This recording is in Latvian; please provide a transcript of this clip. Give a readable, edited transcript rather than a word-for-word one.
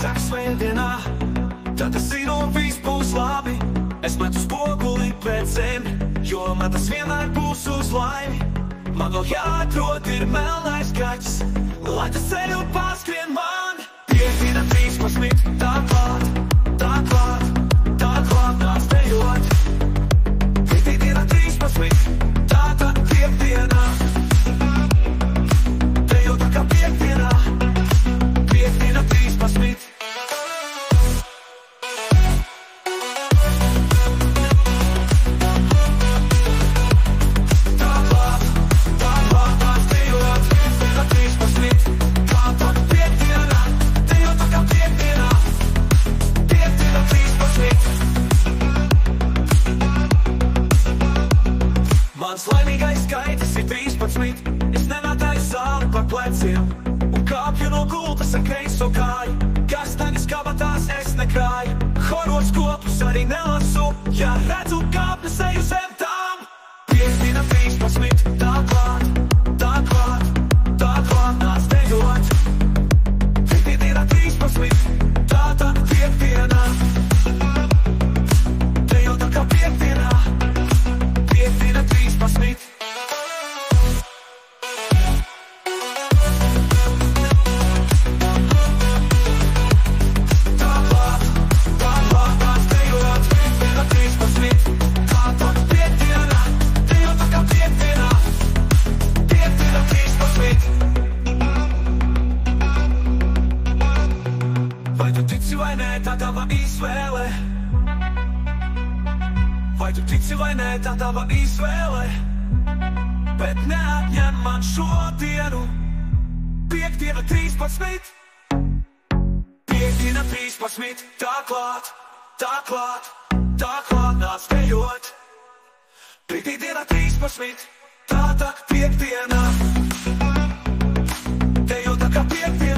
saka svētdienā, tad es zinu, viss būs labi. Es metu spoguli pret zemi, jo man tas vienmēr būs uz laimi. Man vēl jāatrod ir melnais kaķis, lai tas ceļu paskrien man. Piekdiena 13, tā klāt, nāc dejot. Piekdiena 13, tā tad piekdienā. Dejo tā kā piekdienā, piekdiena 13. Mans laimīgais skaitlis ir 13. Es nevētāju sāli par pleciem un kāpju no gultas ar kreiso kāju. Kastaņas kabatās es nekrāju, horoskopus arī nelasu, ja redzu kāpnes eju zem tām. Piekdiena 13, tā klāt, nāc dejot. Piekdiena 13, tā tad piekdienā. Dejo tā kā piekdienā, piekdiena 13. Vai tu tici vai nē, tā tava izvēle? Vai tu tici vai nē, tā tava izvēle? Bet neatņem man šodienu. Piekdiena 13. Piekdiena 13, tā klāt, nāc dejot. Piekdiena 13, tā tad piekdiena. Dejo tā kā piekdiena.